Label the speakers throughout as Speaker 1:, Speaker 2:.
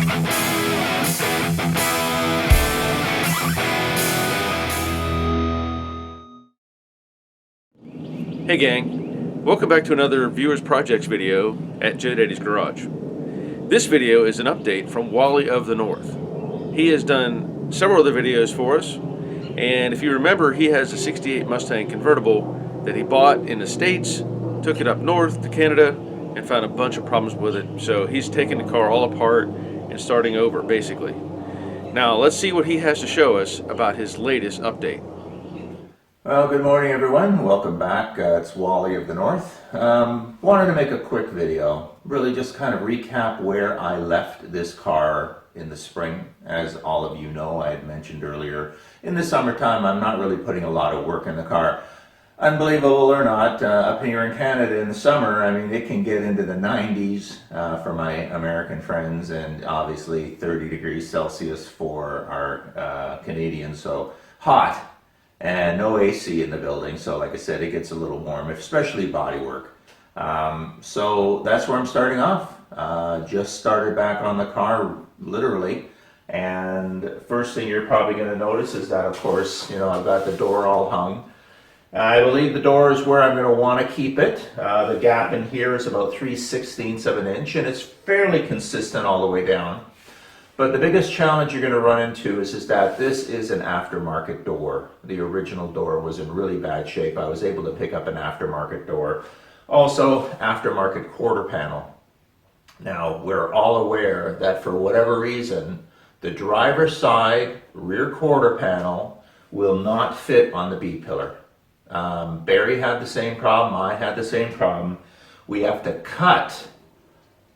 Speaker 1: Hey gang, welcome back to another Viewers Projects video at J Daddy's Garage. This video is an update from Wally of the North. He has done several other videos for us, and if you remember, he has a 68 Mustang convertible that he bought in the States, took it up north to Canada, and found a bunch of problems with it. So he's taking the car all apart and starting over, basically. Now let's see what he has to show us about his latest update.
Speaker 2: Well, good morning everyone. Welcome back. It's Wally of the North. Wanted to make a quick video, really just kind of recap where I left this car in the spring. As all of you know, I had mentioned earlier, in the summertime I'm not really putting a lot of work in the car. Unbelievable or not, up here in Canada in the summer, I mean, it can get into the 90s for my American friends, and obviously 30 degrees Celsius for our Canadians, so hot. And no AC in the building, so like I said, it gets a little warm, especially body work. So that's where I'm starting off. Just started back on the car, literally. And first thing you're probably going to notice is that, of course, I've got the door all hung. I believe the door is where I'm going to want to keep it. The gap in here is about 3/16 of an inch, and it's fairly consistent all the way down. But the biggest challenge you're going to run into is that this is an aftermarket door. The original door was in really bad shape. I was able to pick up an aftermarket door. Also, aftermarket quarter panel. Now, we're all aware that for whatever reason, the driver's side rear quarter panel will not fit on the B-pillar. Barry had the same problem. I had the same problem. We have to cut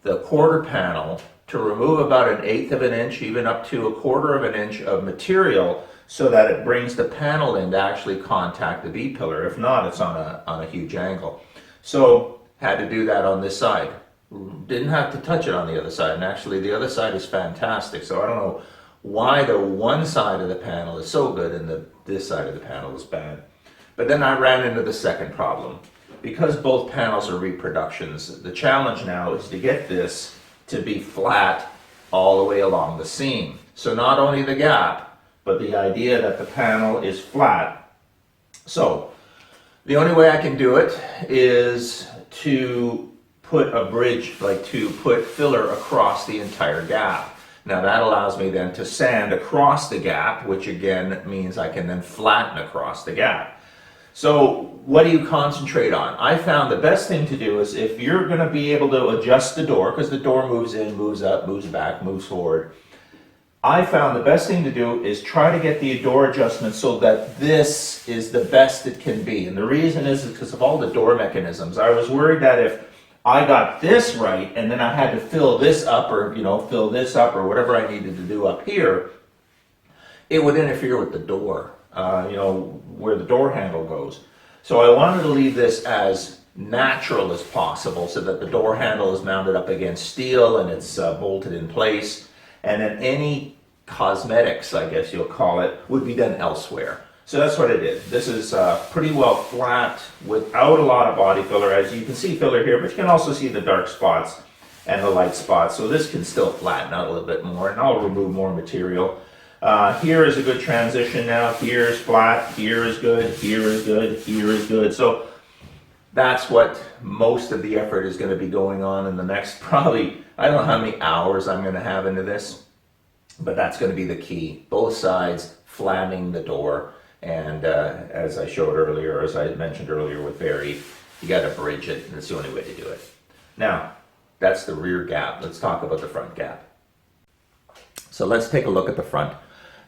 Speaker 2: the quarter panel to remove about 1/8 of an inch, even up to 1/4 of an inch of material, so that it brings the panel in to actually contact the B-pillar. If not, it's on a huge angle. So had to do that on this side. Didn't have to touch it on the other side, and actually the other side is fantastic. So I don't know why the one side of the panel is so good and this side of the panel is bad. But then I ran into the second problem. Because both panels are reproductions, the challenge now is to get this to be flat all the way along the seam. So not only the gap, but the idea that the panel is flat. So the only way I can do it is to put a bridge, like to put filler across the entire gap. Now that allows me then to sand across the gap, which again means I can then flatten across the gap. So what do you concentrate on? I found the best thing to do is, if you're going to be able to adjust the door, because the door moves in, moves up, moves back, moves forward, I found the best thing to do is try to get the door adjustment so that this is the best it can be. And the reason is because of all the door mechanisms. I was worried that if I got this right and then I had to fill this up, or fill this up, or whatever I needed to do up here, it would interfere with the door. Where the door handle goes. So I wanted to leave this as natural as possible so that the door handle is mounted up against steel and it's bolted in place. And then any cosmetics, I guess you'll call it, would be done elsewhere. So that's what I did. This is pretty well flat without a lot of body filler. As you can see filler here, but you can also see the dark spots and the light spots. So this can still flatten out a little bit more, and I'll remove more material. Here is a good transition now. Here is flat, here is good, here is good, here is good. So that's what most of the effort is going to be going on in the next probably, I don't know how many hours I'm going to have into this, but that's going to be the key. Both sides, flattening the door, and as I showed earlier, as I mentioned earlier with Barry, you got to bridge it, and it's the only way to do it. Now, that's the rear gap. Let's talk about the front gap. So let's take a look at the front.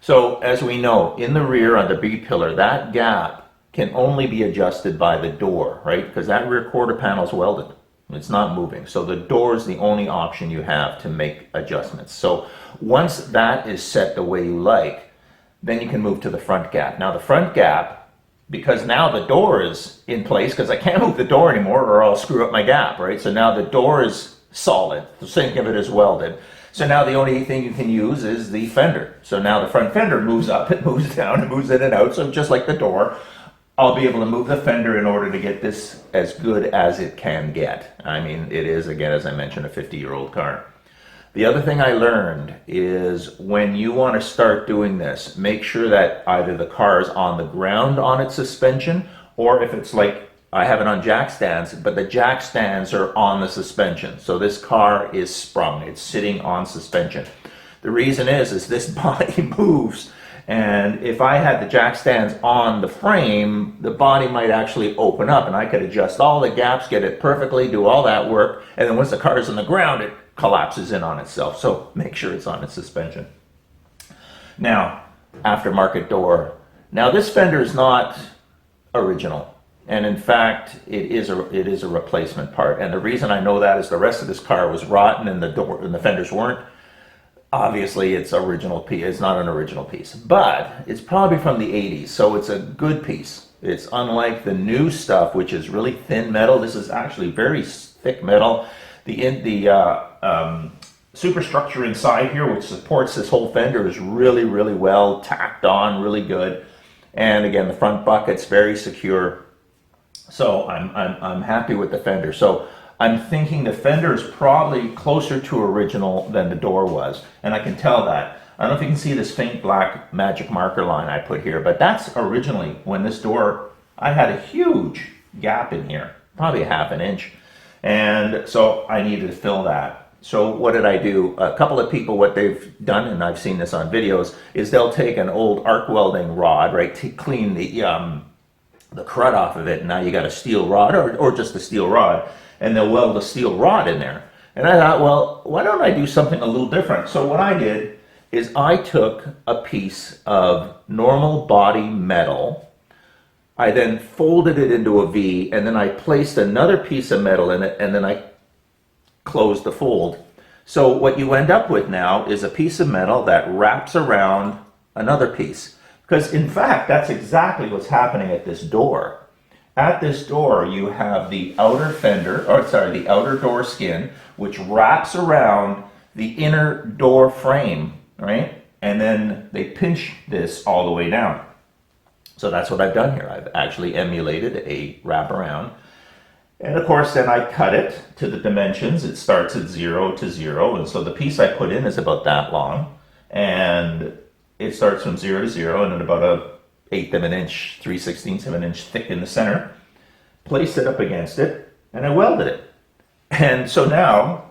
Speaker 2: So as we know, in the rear on the B-pillar, that gap can only be adjusted by the door, right? Because that rear quarter panel is welded. It's not moving. So the door is the only option you have to make adjustments. So once that is set the way you like, then you can move to the front gap. Now the front gap, because now the door is in place, because I can't move the door anymore or I'll screw up my gap, right? So now the door is solid. Think of it as welded. So now the only thing you can use is the fender. So now the front fender moves up, it moves down, it moves in and out. So just like the door, I'll be able to move the fender in order to get this as good as it can get. I mean, it is, again, as I mentioned, a 50-year-old car. The other thing I learned is when you want to start doing this, make sure that either the car is on the ground on its suspension, or if it's like I have it on jack stands, but the jack stands are on the suspension. So this car is sprung, it's sitting on suspension. The reason is this body moves, and if I had the jack stands on the frame, the body might actually open up and I could adjust all the gaps, get it perfectly, do all that work, and then once the car is on the ground, it collapses in on itself. So make sure it's on its suspension. Now, aftermarket door. Now this fender is not original. And in fact, it is a replacement part. And the reason I know that is the rest of this car was rotten and the fenders weren't. Obviously, it's original piece. It's not an original piece, but it's probably from the 80s, so it's a good piece. It's unlike the new stuff, which is really thin metal. This is actually very thick metal. The superstructure inside here, which supports this whole fender, is really, really well tacked on, really good. And again, the front bucket's very secure. So I'm happy with the fender. So I'm thinking the fender is probably closer to original than the door was, and I can tell that. I don't know if you can see this faint black magic marker line I put here, but that's originally when this door, I had a huge gap in here, probably a ½ inch, and so I needed to fill that. So what did I do? A couple of people, what they've done, and I've seen this on videos, is they'll take an old arc welding rod, right, to clean the crud off of it, and now you got a steel rod, or just a steel rod, and they'll weld a steel rod in there. And I thought, well, why don't I do something a little different? So what I did is I took a piece of normal body metal, I then folded it into a V, and then I placed another piece of metal in it, and then I closed the fold. So what you end up with now is a piece of metal that wraps around another piece. Because in fact, that's exactly what's happening at this door. At this door, you have the outer the outer door skin, which wraps around the inner door frame, right? And then they pinch this all the way down. So that's what I've done here. I've actually emulated a wraparound. And of course, then I cut it to the dimensions. It starts at 0 to 0. And so the piece I put in is about that long. And it starts from 0 to 0 and then about a 1/8 of an inch, 3/16 of an inch thick in the center. Placed it up against it, and I welded it. And so now,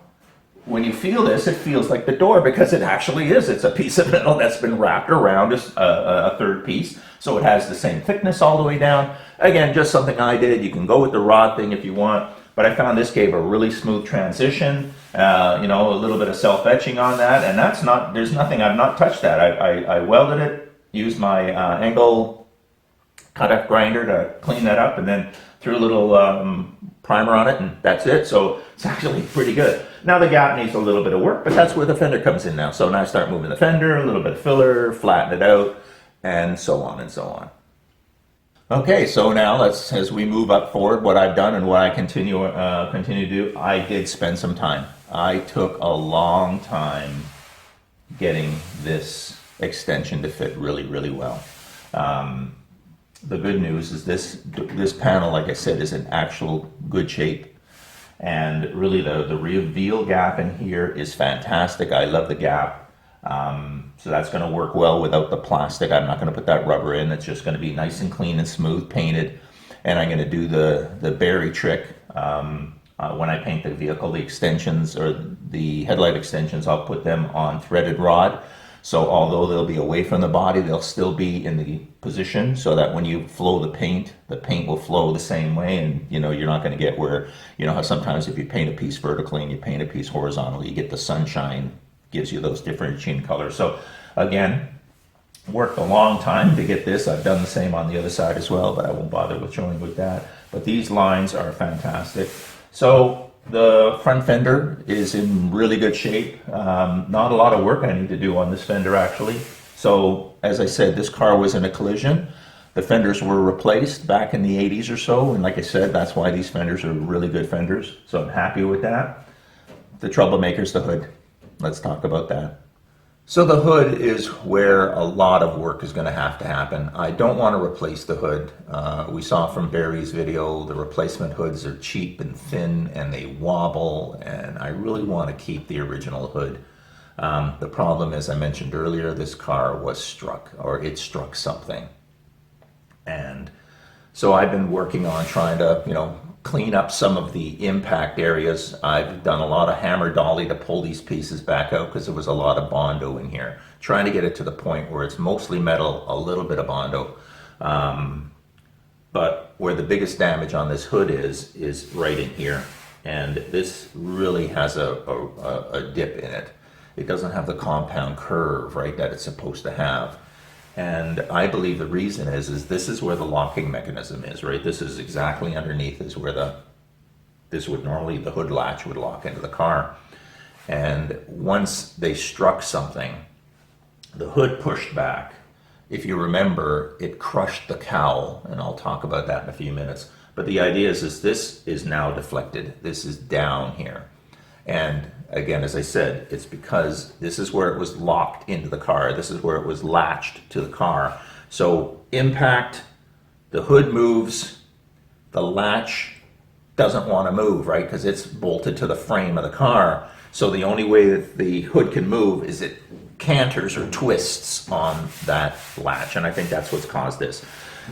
Speaker 2: when you feel this, it feels like the door, because it actually is. It's a piece of metal that's been wrapped around a third piece, so it has the same thickness all the way down. Again, just something I did. You can go with the rod thing if you want, but I found this gave a really smooth transition. You know, a little bit of self-etching on that, and that's not, there's nothing, I've not touched that. I welded it, used my angle cut-up grinder to clean that up, and then threw a little primer on it, and that's it. So it's actually pretty good. Now the gap needs a little bit of work, but that's where the fender comes in now. So now I start moving the fender, a little bit of filler, flatten it out, and so on and so on. Okay, so now as we move up forward, what I've done and what I continue to do, I did spend some time. I took a long time getting this extension to fit really, really well. The good news is this panel, like I said, is in actual good shape. And really the reveal gap in here is fantastic. I love the gap. So that's going to work well without the plastic. I'm not going to put that rubber in. It's just going to be nice and clean and smooth painted. And I'm going to do the berry trick. When I paint the vehicle, the extensions or the headlight extensions, I'll put them on threaded rod. So although they'll be away from the body, they'll still be in the position so that when you flow the paint will flow the same way, and you know, you're not going to get where, you know how sometimes if you paint a piece vertically and you paint a piece horizontally, you get the sunshine, gives you those differentiating colors. So again, worked a long time to get this. I've done the same on the other side as well, but I won't bother with showing with that. But these lines are fantastic. So the front fender is in really good shape. Not a lot of work I need to do on this fender actually. So as I said, this car was in a collision. The fenders were replaced back in the 80s or so, and like I said, that's why these fenders are really good fenders. So I'm happy with that. The troublemaker's the hood. Let's talk about that. So the hood is where a lot of work is going to happen. I don't want to replace the hood. We saw from Barry's video, the replacement hoods are cheap and thin and they wobble, and I really want to keep the original hood. The problem, as I mentioned earlier, this car was struck, or it struck something. And so I've been working on trying to, clean up some of the impact areas. I've done a lot of hammer dolly to pull these pieces back out because there was a lot of Bondo in here. Trying to get it to the point where it's mostly metal, a little bit of Bondo. But where the biggest damage on this hood is right in here. And this really has a dip in it. It doesn't have the compound curve, right, that it's supposed to have. And I believe the reason is this is where the locking mechanism is, right? This is exactly underneath is where the hood latch would lock into the car. And once they struck something, the hood pushed back. If you remember, it crushed the cowl, and I'll talk about that in a few minutes. But the idea is this is now deflected. This is down here. And again, as I said, it's because this is where it was locked into the car. This is where it was latched to the car. So impact, the hood moves, the latch doesn't want to move, right? Because it's bolted to the frame of the car. So the only way that the hood can move is it canters or twists on that latch. And I think that's what's caused this.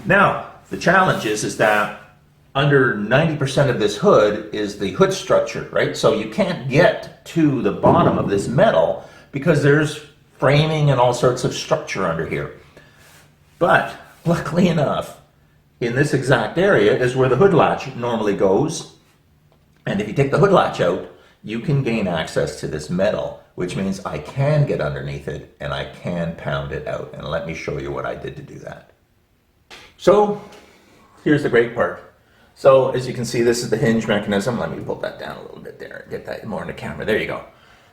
Speaker 2: Now, the challenge is that under 90% of this hood is the hood structure, right? So you can't get to the bottom of this metal because there's framing and all sorts of structure under here. But luckily enough, in this exact area is where the hood latch normally goes. And if you take the hood latch out, you can gain access to this metal, which means I can get underneath it and I can pound it out. And let me show you what I did to do that. So here's the great part. So as you can see, this is the hinge mechanism. Let me pull that down a little bit there and get that more in the camera. There you go.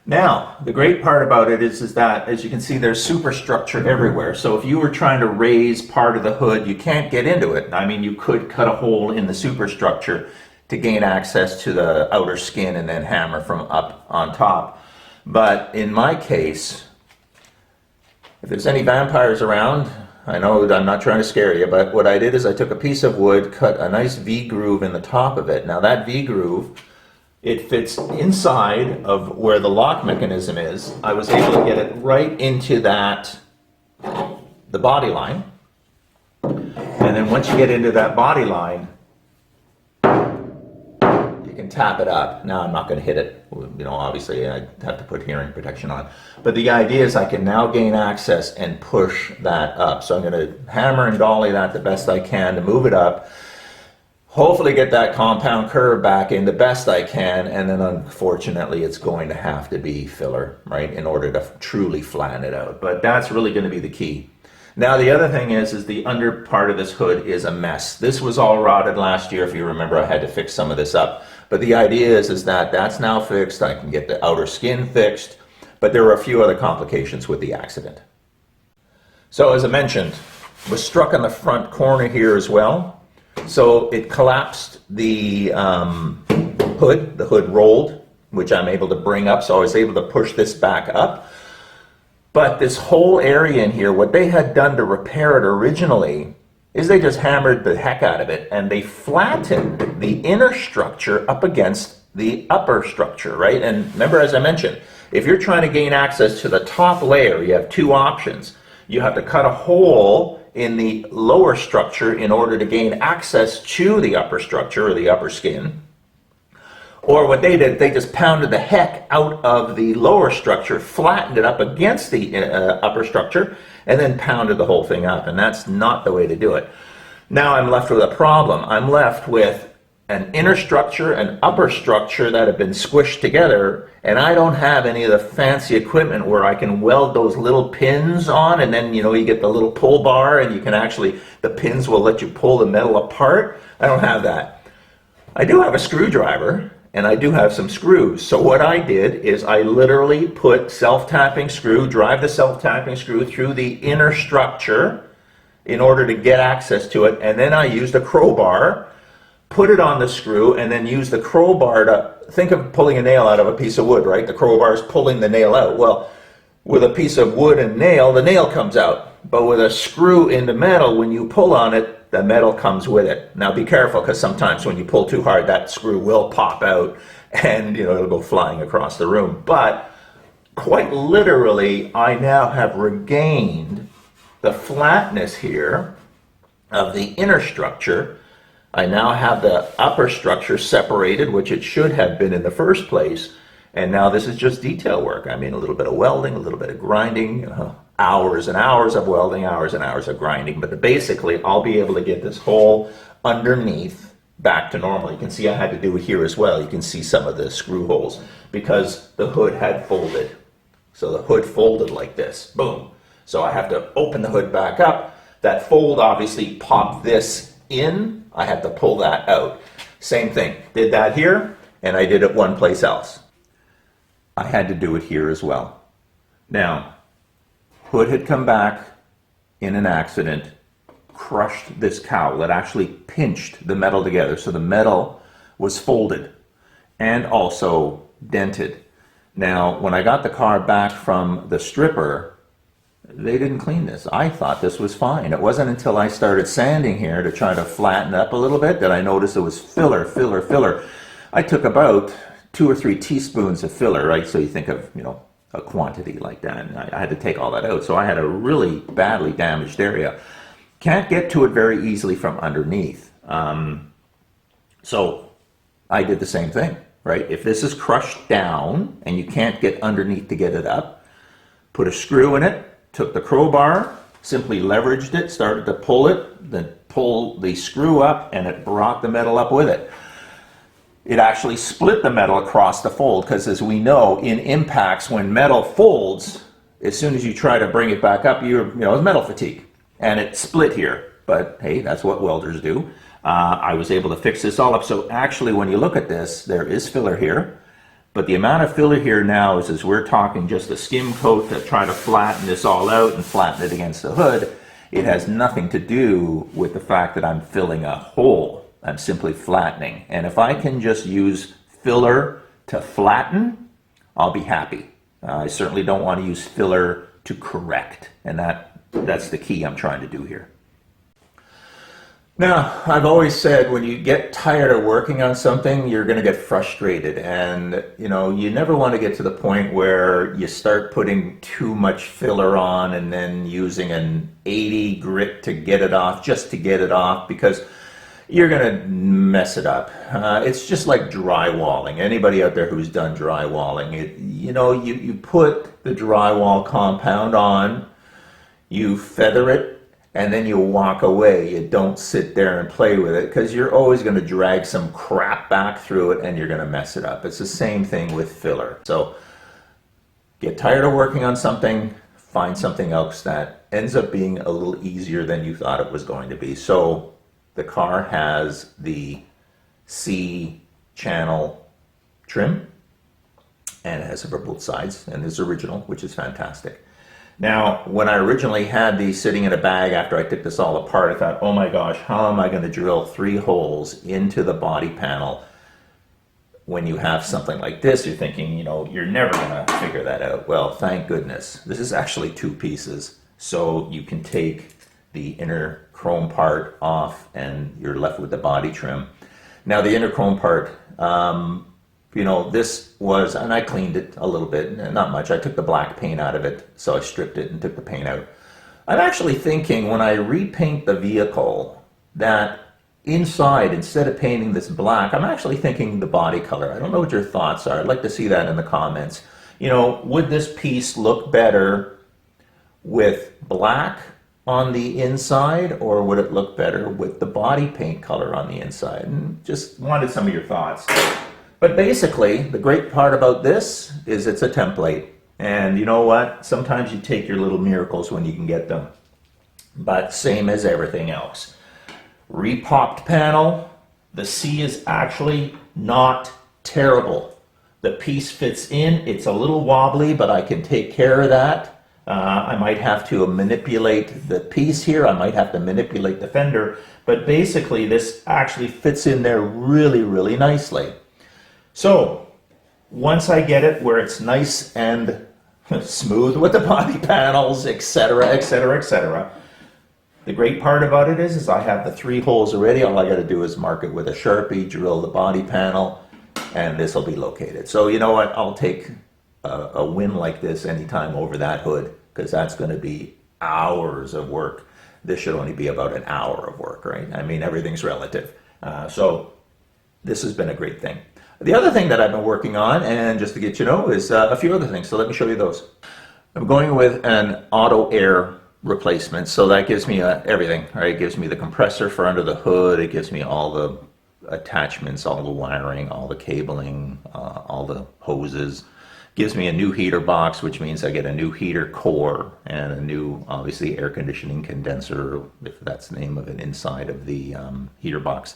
Speaker 2: Now, the great part about it is that, as you can see, there's superstructure everywhere. So if you were trying to raise part of the hood, you can't get into it. I mean, you could cut a hole in the superstructure to gain access to the outer skin and then hammer from up on top. But in my case, if there's any vampires around, I know I'm not trying to scare you, but what I did is I took a piece of wood, cut a nice V groove in the top of it. Now that V groove, it fits inside of where the lock mechanism is. I was able to get it right into the body line. And then once you get into that body line, you can tap it up. Now I'm not going to hit it. Obviously I have to put hearing protection on. But the idea is I can now gain access and push that up. So I'm going to hammer and dolly that the best I can to move it up. Hopefully get that compound curve back in the best I can. And then unfortunately it's going to have to be filler, right, in order to truly flatten it out. But that's really going to be the key. Now the other thing is the under part of this hood is a mess. This was all rotted last year. If you remember, I had to fix some of this up. But the idea is that that's now fixed. I can get the outer skin fixed. But there were a few other complications with the accident. So as I mentioned, was struck on the front corner here as well. So it collapsed the hood. The hood rolled, which I'm able to bring up. So I was able to push this back up. But this whole area in here, what they had done to repair it originally is they just hammered the heck out of it and they flattened the inner structure up against the upper structure, right? And remember, as I mentioned, if you're trying to gain access to the top layer, you have two options. You have to cut a hole in the lower structure in order to gain access to the upper structure or the upper skin. Or what they did, they just pounded the heck out of the lower structure, flattened it up against the upper structure, and then pounded the whole thing up. And that's not the way to do it. Now I'm left with a problem. I'm left with an inner structure and upper structure that have been squished together, and I don't have any of the fancy equipment where I can weld those little pins on, and then you get the little pull bar, and you can actually, the pins will let you pull the metal apart. I don't have that. I do have a screwdriver. And I do have some screws. So what I did is I literally put self-tapping screw, drive the self-tapping screw through the inner structure in order to get access to it. And then I used a crowbar, put it on the screw, and then use the crowbar to, think of pulling a nail out of a piece of wood, right? The crowbar is pulling the nail out. Well, with a piece of wood and nail, the nail comes out. But with a screw in the metal, when you pull on it, the metal comes with it. Now be careful, because sometimes when you pull too hard, that screw will pop out and it'll go flying across the room. But quite literally, I now have regained the flatness here of the inner structure. I now have the upper structure separated, which it should have been in the first place. And now this is just detail work. I mean, a little bit of welding, a little bit of grinding, hours and hours of welding, hours and hours of grinding. But basically, I'll be able to get this hole underneath back to normal. You can see I had to do it here as well. You can see some of the screw holes because the hood had folded. So the hood folded like this, boom. So I have to open the hood back up. That fold obviously popped this in. I had to pull that out. Same thing, did that here, and I did it one place else. I had to do it here as well. Now, hood had come back in an accident, crushed this cowl. It actually pinched the metal together, so the metal was folded and also dented. Now, when I got the car back from the stripper, they didn't clean this. I thought this was fine. It wasn't until I started sanding here to try to flatten up a little bit that I noticed it was filler. I took about 2 or 3 teaspoons of filler, right? So you think of, a quantity like that. And I had to take all that out. So I had a really badly damaged area. Can't get to it very easily from underneath. So I did the same thing, right? If this is crushed down and you can't get underneath to get it up, put a screw in it, took the crowbar, simply leveraged it, started to pull it, then pull the screw up, and it brought the metal up with it. It actually split the metal across the fold, because as we know, in impacts, when metal folds, as soon as you try to bring it back up, it's metal fatigue. And it split here. But hey, that's what welders do. I was able to fix this all up. So actually, when you look at this, there is filler here. But the amount of filler here now is, as we're talking just a skim coat to try to flatten this all out and flatten it against the hood, it has nothing to do with the fact that I'm filling a hole. I'm simply flattening. And if I can just use filler to flatten, I'll be happy. I certainly don't want to use filler to correct. And that's the key I'm trying to do here. Now, I've always said when you get tired of working on something, you're going to get frustrated. And, you never want to get to the point where you start putting too much filler on and then using an 80 grit to get it off, just to get it off, because you're going to mess it up. It's just like drywalling. Anybody out there who's done drywalling, you put the drywall compound on, you feather it, and then you walk away. You don't sit there and play with it, because you're always going to drag some crap back through it and you're going to mess it up. It's the same thing with filler. So get tired of working on something, find something else that ends up being a little easier than you thought it was going to be. So the car has the C channel trim, and it has it for both sides, and it's original, which is fantastic. Now, when I originally had these sitting in a bag after I took this all apart, I thought, oh my gosh, how am I going to drill 3 holes into the body panel? When you have something like this, you're thinking, you're never going to figure that out. Well, thank goodness. This is actually 2 pieces. So you can take the inner chrome part off and you're left with the body trim. Now, the inner chrome part, this was, and I cleaned it a little bit, not much. I took the black paint out of it, so I stripped it and took the paint out. I'm actually thinking when I repaint the vehicle that inside, instead of painting this black, I'm actually thinking the body color. I don't know what your thoughts are. I'd like to see that in the comments. Would this piece look better with black on the inside, or would it look better with the body paint color on the inside? And just wanted some of your thoughts. But basically, the great part about this is it's a template. And you know what? Sometimes you take your little miracles when you can get them. But same as everything else. Repopped panel. The C is actually not terrible. The piece fits in. It's a little wobbly, but I can take care of that. I might have to manipulate the piece here. I might have to manipulate the fender. But basically, this actually fits in there really, really nicely. So, once I get it where it's nice and smooth with the body panels, etc., etc., etc., the great part about it is I have the 3 holes already. All I got to do is mark it with a Sharpie, drill the body panel, and this will be located. So you know what? I'll take a win like this anytime over that hood, because that's going to be hours of work. This should only be about an hour of work, right? I mean, everything's relative. So this has been a great thing. The other thing that I've been working on, and just to get you know, is a few other things. So let me show you those. I'm going with an auto air replacement. So that gives me everything, right? It gives me the compressor for under the hood. It gives me all the attachments, all the wiring, all the cabling, all the hoses. Gives me a new heater box, which means I get a new heater core and a new, obviously, air conditioning condenser, if that's the name of it, inside of the heater box.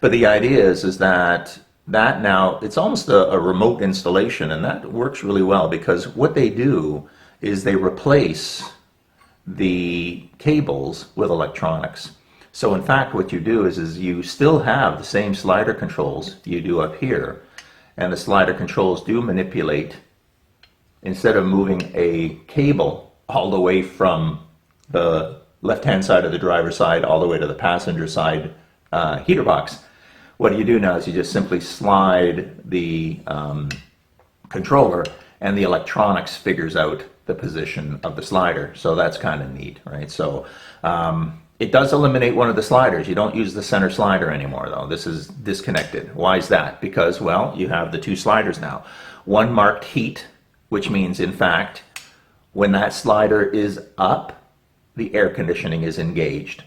Speaker 2: But the idea is that now, it's almost a remote installation, and that works really well, because what they do is they replace the cables with electronics. So in fact, what you do is you still have the same slider controls you do up here, and the slider controls do manipulate, instead of moving a cable all the way from the left-hand side of the driver's side all the way to the passenger side heater box. What you do now is you just simply slide the controller, and the electronics figures out the position of the slider. So that's kind of neat, right? So it does eliminate one of the sliders. You don't use the center slider anymore, though. This is disconnected. Why is that? Because, well, you have the two sliders now. One marked heat, which means, in fact, when that slider is up, the air conditioning is engaged.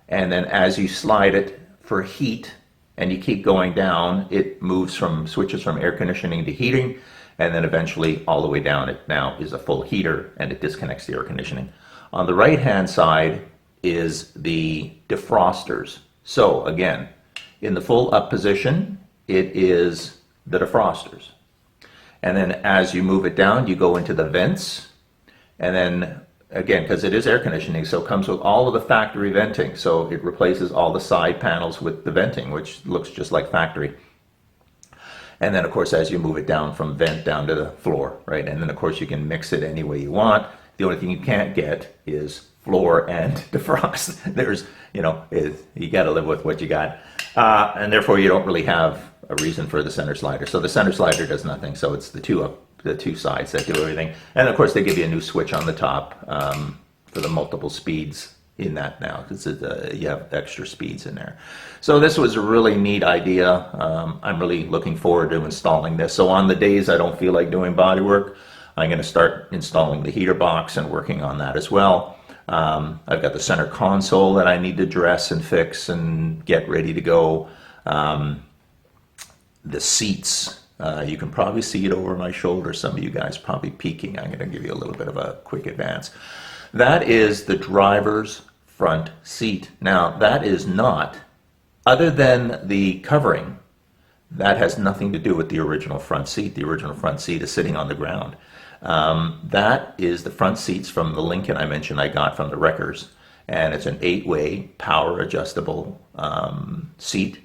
Speaker 2: And then as you slide it for heat, and you keep going down, it switches from air conditioning to heating, and then eventually all the way down, it now is a full heater, and it disconnects the air conditioning. On the right-hand side is the defrosters. So again, in the full up position, it is the defrosters. And then as you move it down, you go into the vents, and then again, because it is air conditioning, so it comes with all of the factory venting. So it replaces all the side panels with the venting, which looks just like factory. And then, of course, as you move it down from vent down to the floor, right? And then, of course, you can mix it any way you want. The only thing you can't get is floor and defrost. There's, you got to live with what you got. And therefore, you don't really have a reason for the center slider. So the center slider does nothing. So it's the two sides that do everything. And of course, they give you a new switch on the top for the multiple speeds in that now, because you have extra speeds in there. So this was a really neat idea. I'm really looking forward to installing this. So on the days I don't feel like doing body work, I'm going to start installing the heater box and working on that as well. I've got the center console that I need to dress and fix and get ready to go. The seats, you can probably see it over my shoulder. Some of you guys probably peeking. I'm going to give you a little bit of a quick advance. That is the driver's front seat. Now, that is not, other than the covering, that has nothing to do with the original front seat. The original front seat is sitting on the ground. That is the front seats from the Lincoln I mentioned I got from the Wreckers. And it's an 8-way power adjustable seat.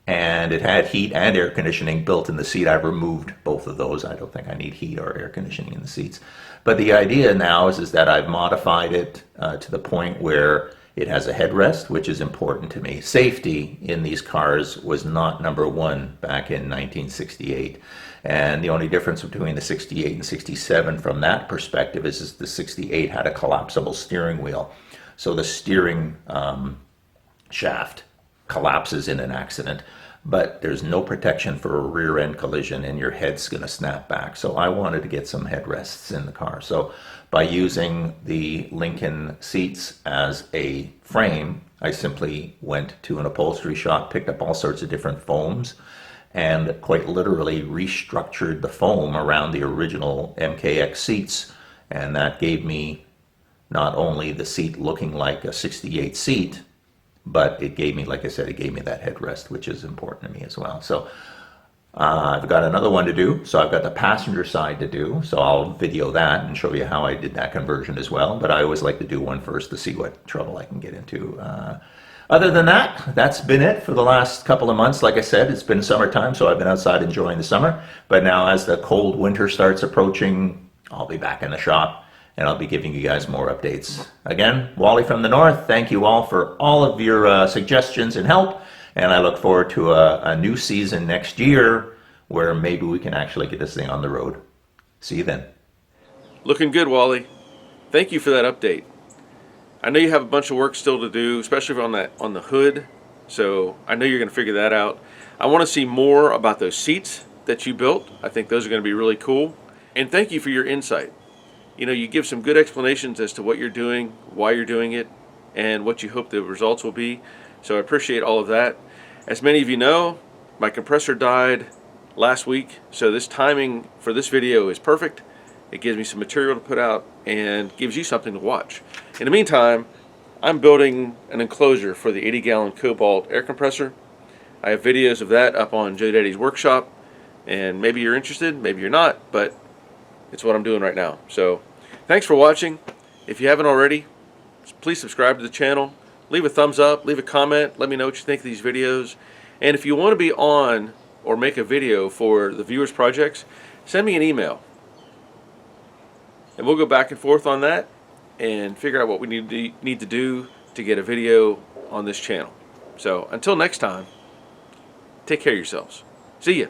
Speaker 2: And it had heat and air conditioning built in the seat. I've removed both of those. I don't think I need heat or air conditioning in the seats. But the idea now is that I've modified it to the point where it has a headrest, which is important to me. Safety in these cars was not number one back in 1968. And the only difference between the 68 and 67 from that perspective is the 68 had a collapsible steering wheel. So the steering shaft collapses in an accident, but there's no protection for a rear end collision, and your head's going to snap back. So I wanted to get some headrests in the car. So by using the Lincoln seats as a frame, I simply went to an upholstery shop, picked up all sorts of different foams, and quite literally restructured the foam around the original MKX seats. And that gave me not only the seat looking like a 68 seat, but it gave me, like I said, it gave me that headrest, which is important to me as well. So I've got another one to do. So I've got the passenger side to do. So I'll video that and show you how I did that conversion as well. But I always like to do one first to see what trouble I can get into. Other than that, that's been it for the last couple of months. Like I said, it's been summertime, so I've been outside enjoying the summer. But now as the cold winter starts approaching, I'll be back in the shop, and I'll be giving you guys more updates. Again, Wally from the North, thank you all for all of your suggestions and help, and I look forward to a new season next year where maybe we can actually get this thing on the road. See you then.
Speaker 1: Looking good, Wally. Thank you for that update. I know you have a bunch of work still to do, especially on the hood. So I know you're going to figure that out. I want to see more about those seats that you built. I think those are going to be really cool. And thank you for your insight. You know, you give some good explanations as to what you're doing, why you're doing it, and what you hope the results will be. So I appreciate all of that. As many of you know, my compressor died last week, so this timing for this video is perfect. It gives me some material to put out and gives you something to watch. In the meantime, I'm building an enclosure for the 80-gallon Cobalt air compressor. I have videos of that up on Joe Daddy's workshop, and maybe you're interested, maybe you're not, but it's what I'm doing right now. So thanks for watching. If you haven't already, please subscribe to the channel, leave a thumbs up, leave a comment, let me know what you think of these videos. And if you want to be on or make a video for the viewers projects, send me an email. And we'll go back and forth on that and figure out what we need to do to get a video on this channel. So until next time, take care of yourselves. See ya.